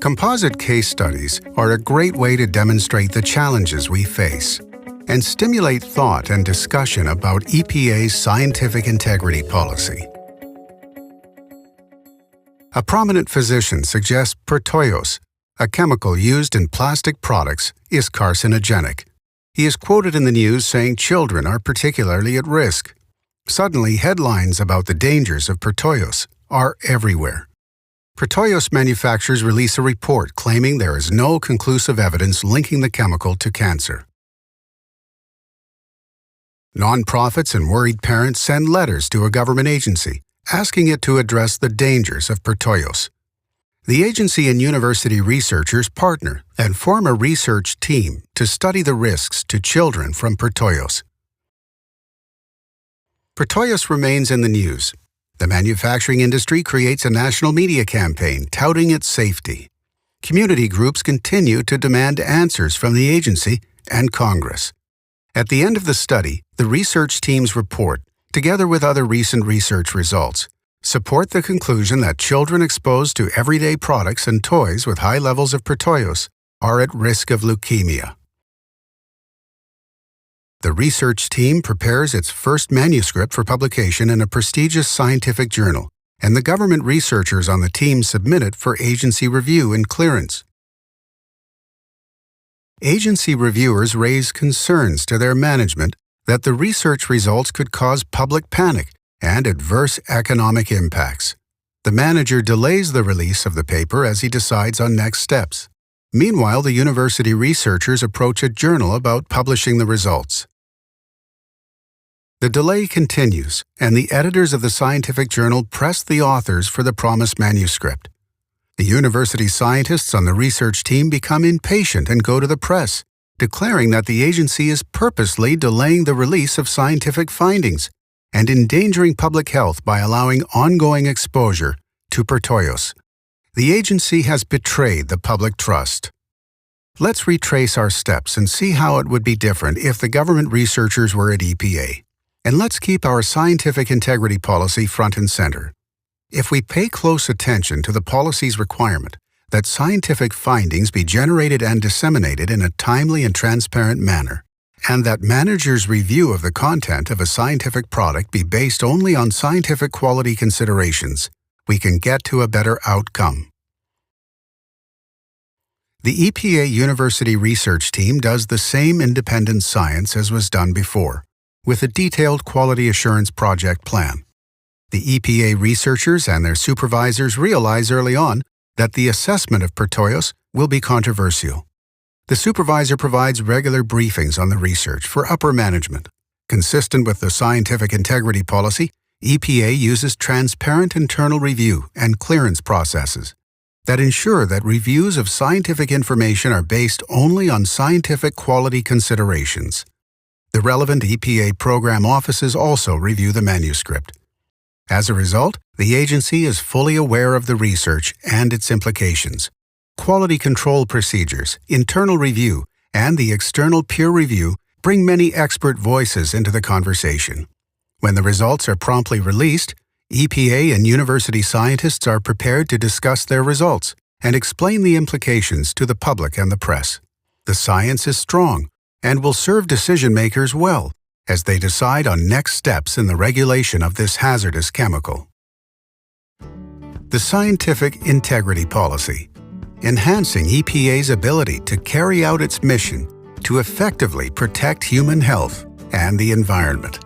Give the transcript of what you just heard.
Composite case studies are a great way to demonstrate the challenges we face and stimulate thought and discussion about EPA's scientific integrity policy. A prominent physician suggests protoios, a chemical used in plastic products, is carcinogenic. He is quoted in the news saying children are particularly at risk. Suddenly, headlines about the dangers of protoios are everywhere. Protoios manufacturers release a report claiming there is no conclusive evidence linking the chemical to cancer. Nonprofits and worried parents send letters to a government agency asking it to address the dangers of protoios. The agency and university researchers partner and form a research team to study the risks to children from protoios. Protoios remains in the news. The manufacturing industry creates a national media campaign touting its safety. Community groups continue to demand answers from the agency and Congress. At the end of the study, the research team's report, together with other recent research results, support the conclusion that children exposed to everyday products and toys with high levels of protoios are at risk of leukemia. The research team prepares its first manuscript for publication in a prestigious scientific journal, and the government researchers on the team submit it for agency review and clearance. Agency reviewers raise concerns to their management that the research results could cause public panic and adverse economic impacts. The manager delays the release of the paper as he decides on next steps. Meanwhile, the university researchers approach a journal about publishing the results. The delay continues, and the editors of the scientific journal press the authors for the promised manuscript. The university scientists on the research team become impatient and go to the press, declaring that the agency is purposely delaying the release of scientific findings and endangering public health by allowing ongoing exposure to protoios. The agency has betrayed the public trust. Let's retrace our steps and see how it would be different if the government researchers were at EPA. And let's keep our scientific integrity policy front and center. If we pay close attention to the policy's requirement that scientific findings be generated and disseminated in a timely and transparent manner, and that managers' review of the content of a scientific product be based only on scientific quality considerations, we can get to a better outcome. The EPA University Research Team does the same independent science as was done before, with a detailed quality assurance project plan. The EPA researchers and their supervisors realize early on that the assessment of protoios will be controversial. The supervisor provides regular briefings on the research for upper management. Consistent with the scientific integrity policy, EPA uses transparent internal review and clearance processes that ensure that reviews of scientific information are based only on scientific quality considerations. The relevant EPA program offices also review the manuscript. As a result, the agency is fully aware of the research and its implications. Quality control procedures, internal review, and the external peer review bring many expert voices into the conversation. When the results are promptly released, EPA and university scientists are prepared to discuss their results and explain the implications to the public and the press. The science is strong and will serve decision-makers well as they decide on next steps in the regulation of this hazardous chemical. The Scientific Integrity Policy, enhancing EPA's ability to carry out its mission to effectively protect human health and the environment.